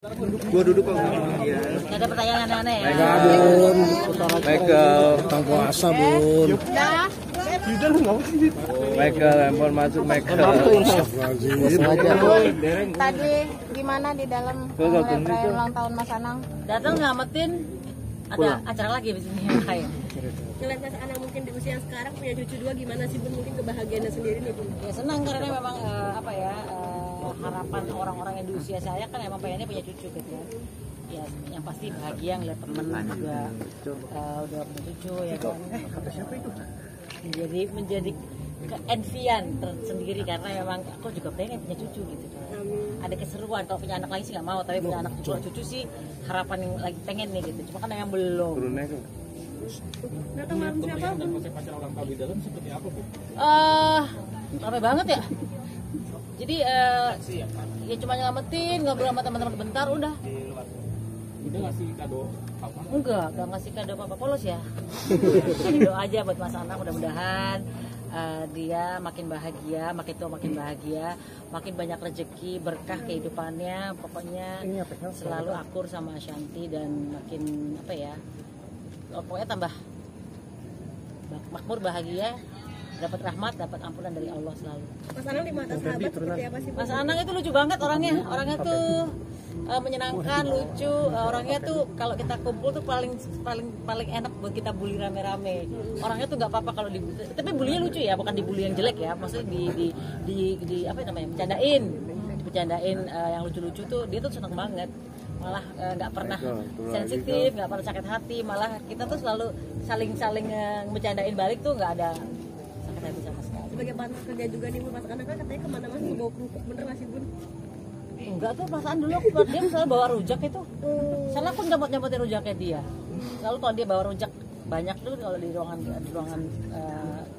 Gua duduk kok. Iya. Nggak ada pertanyaan aneh-aneh ya. Bun. Michael. Tentang puasa, Bun. Udah. Michael, handphone masuk Michael. Tadi gimana di dalam perayaan ulang tahun Mas Anang? Datang nyelamatin. Ada acara lagi di sini yang lain. Ngeliat Mas Anang mungkin di usia yang sekarang punya cucu dua, gimana sih Bun mungkin kebahagiaannya sendiri nih Bun? Ya senang karena memang harapan orang-orang yang di usia saya kan emang pengennya punya cucu gitu ya. Ya yang pasti bahagia ngeliat temen juga udah punya cucu ya kan. Menjadi keenvian tersendiri karena memang aku juga pengen punya cucu gitu kan. Ada keseruan, kalau punya anak lagi sih nggak mau, tapi punya anak cucu sih harapan yang lagi pengen nih gitu. Cuma kan yang belum. Nah kemarin siapa Bun? Pacar ulang tahun di dalam seperti apa, Bu? Ramai banget ya. Jadi ya cuma nyelamatin, ngobrol sama teman-teman bentar udah. Udah ngasih kado apa? Enggak ngasih kado apa-apa, polos ya. Doa aja buat Mas Anang, mudah-mudahan dia makin bahagia, makin tua makin bahagia, makin banyak rezeki, berkah kehidupannya, pokoknya selalu akur sama Ashanti dan makin pokoknya tambah makmur, bahagia, dapat rahmat, dapat ampunan dari Allah selalu. Mas Anang di mata sahabat seperti apa sih Bun? Mas Anang itu lucu banget orangnya tuh menyenangkan, lucu, orangnya tuh kalau kita kumpul tuh paling enak buat kita bully rame-rame. Orangnya tuh nggak apa-apa kalau dibully, tapi bulinya lucu ya, bukan dibully yang jelek ya, maksudnya di apa namanya, bercandain yang lucu-lucu tuh dia tuh senang banget, malah nggak pernah sensitif, nggak pernah sakit hati, malah kita tuh selalu saling bercandain balik tuh nggak ada sakit hati sama sekali. Sebagai partner kerja juga nih Mas Anang kan katanya kemana-mana bawa kerupuk, bener nggak sih Bun? Enggak tuh, perasaan dulu aku buat dia misalnya bawa rujak itu, soalnya aku nyampetin rujaknya dia. Lalu kalau dia bawa rujak banyak tuh, kalau di ruangan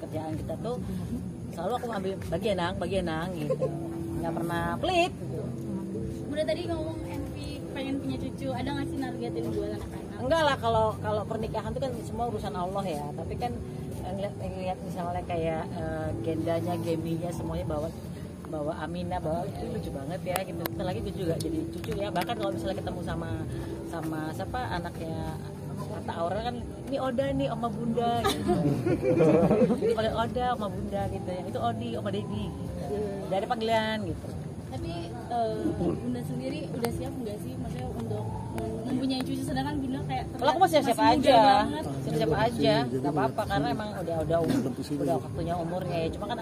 kerjaan kita tuh selalu aku ambil bagi enang gitu, nggak pernah pelit. Udah tadi ngomong Envy pengen punya cucu, ada nggak sih nargetin buat anak-anak? Enggak lah, kalau pernikahan itu kan semua urusan Allah ya, tapi kan ngeliat misalnya kayak gendanya, geminya semuanya bawa Aminah, bawa itu lucu banget ya gitu. Bentar lagi gue juga jadi cucu ya, bahkan kalau misalnya ketemu sama siapa anaknya Atta Aura kan, ini Oda nih oma bunda gitu. Jadi panggil Oda oma bunda gitu, yang itu Odi oma Dedi gitu. Dari panggilan gitu. Tapi Bunda sendiri udah siap nggak sih maksudnya untuk mempunyai cucu, sedangkan Bunda kayak kalau aku masih siapa aja, siapa aja, nggak apa-apa karena emang udah waktunya umurnya ya. Cuma kan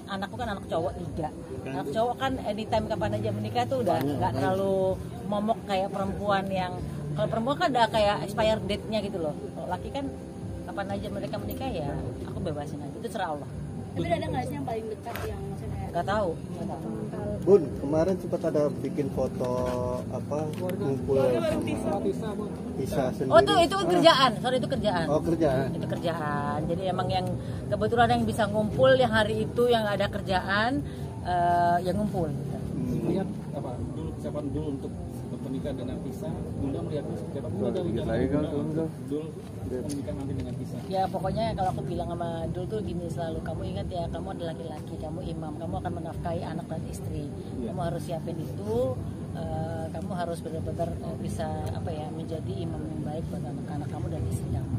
anakku kan anak cowok 3. Anak cowok kan anytime kapan aja menikah tuh udah nggak terlalu momok kayak perempuan yang, kalau perempuan kan ada kayak expired date-nya gitu loh. Kalau laki kan kapan aja mereka menikah ya aku bebasin aja, itu serah Allah. Tapi ada nggak sih yang paling dekat yang maksudnya Nggak tahu. Bun, kemarin sempat ada bikin foto ngumpul Tisa sendiri. Oh itu kerjaan, sorry itu kerjaan. Oh kerjaan. Itu kerjaan. Jadi emang yang kebetulan yang bisa ngumpul yang hari itu yang ada kerjaan yang ngumpul. Lihat apa dulu persiapan dulu untuk menikah dengan Tisa, Bunda melihatnya seperti apa? Bunda dari dulu menikah nanti dengan Tisa. Ya pokoknya kalau aku bilang sama Dul tuh gini selalu, kamu ingat ya, kamu adalah laki-laki, kamu imam, kamu akan menafkahi anak dan istri. Kamu harus siapin itu, kamu harus benar-benar bisa menjadi imam yang baik buat anak-anak kamu dan istri kamu.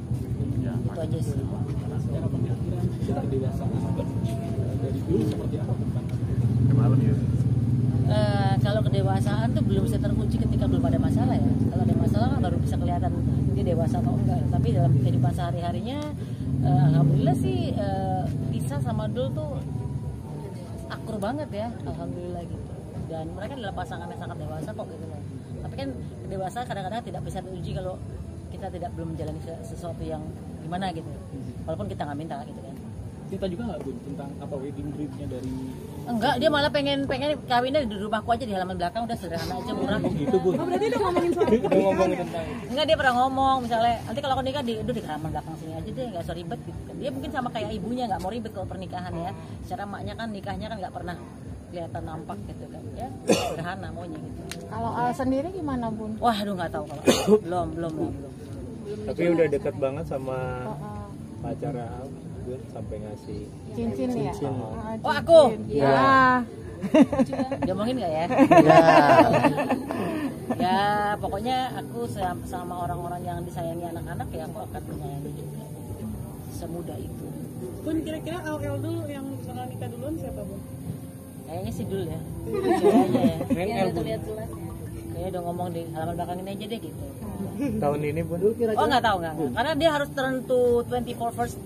Itu aja sih. Secara pemikiran, secara kedewasaan dari dulu seperti apa? Kalau kedewasaan tuh belum bisa terkunci ketika belum ada masalah ya. Kalau ada masalah kan baru bisa kelihatan dia dewasa atau enggak. Tapi dalam kehidupan sehari-harinya, alhamdulillah sih Tisa sama Dul tuh akur banget ya, alhamdulillah gitu. Dan mereka adalah pasangan yang sangat dewasa kok gitu loh. Tapi kan kedewasaan kadang-kadang tidak bisa diuji kalau kita belum menjalani sesuatu yang gimana gitu. Walaupun kita nggak minta gitu kan. Kita juga nggak Bun tentang apa wedding dreamnya dari? Enggak, dia malah pengen kawinnya di rumahku aja di halaman belakang, udah sederhana aja, murah. Gitu Bun. Oh berarti udah ngomongin soal ngomongin tentang. Enggak, dia pernah ngomong misalnya nanti kalau aku nikah di halaman belakang sini aja deh, nggak usah ribet gitu kan. Dia mungkin sama kayak ibunya nggak mau ribet kalau pernikahan ya. Secara maknya kan nikahnya kan nggak pernah kelihatan nampak gitu kan ya, sederhana maunya gitu. Kalau Al sendiri gimana Bun? Wah aduh nggak tahu kalau belum. Tapi udah dekat banget sama pacar Al, sampai ngasih Cincin ya? Oh aku? Ya. Diomongin nggak ya? Ya. Ya pokoknya aku sama orang-orang yang disayangi anak-anak ya aku akan menyayangi juga. Semudah itu. Bun, kira-kira AL dulu yang bakal nikah duluan siapa, Bun? Kayaknya sih dulu ya. Kayaknya ya. Yang udah terlihat jelas ya. Kayaknya udah ngomong di halaman belakang ini aja deh gitu. Tahun ini Bun. Oh nggak tahu nggak. Karena dia harus turn to 24 first.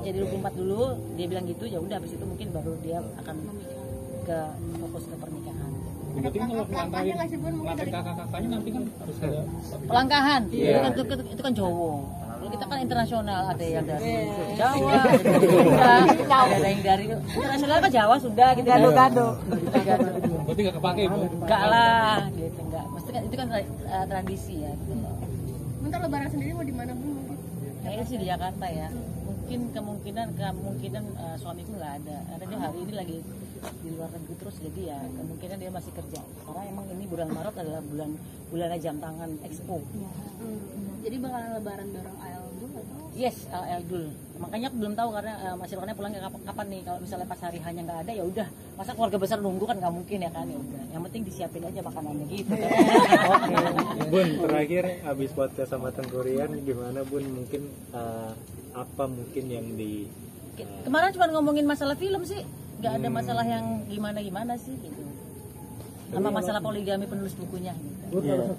Jadi 24 dulu dia bilang gitu, ya udah habis itu mungkin baru dia akan ke fokus ke pernikahan. Berarti kan kalau Langkahnya nggak sih, Bun? Mungkin melantai dari kakak-kakaknya nanti kan harus ada Pelangkahan, Iya. itu kan Jawa. Kalau kita kan internasional, ada yang dari Jawa, ada yang dari Sunda, ada yang dari internasional kan Jawa, Sunda gitu. Gado-gado. berarti nggak kepake Bu. Enggak lah, gitu enggak. Maksudnya kan itu kan tradisi ya. Gitu. bentar lebaran sendiri mau di mana, Bun? Mungkin. Kayaknya sih di Jakarta ya. Mungkin kemungkinan suamiku nggak ada. Karena dia hari ini lagi di luar negeri terus, jadi ya kemungkinan dia masih kerja. Karena emang ini bulan Maret adalah bulan jam tangan Expo. Jadi bakalan lebaran bareng AL dulu atau? Yes, Eldul. Makanya aku belum tahu karena Mas Irwannya pulangnya kapan nih. Kalau misalnya pas hari hanya nggak ada ya udah. Masa keluarga besar nunggu kan nggak mungkin ya kan, ya udah. Yang penting disiapin aja makanannya gitu. Oke. Bun, terakhir habis podcast sama Tenggurian gimana Bun? Mungkin apa mungkin yang di Kemarin cuma ngomongin masalah film sih. Nggak ada masalah yang gimana sih gitu. Sama masalah poligami penulis bukunya gitu.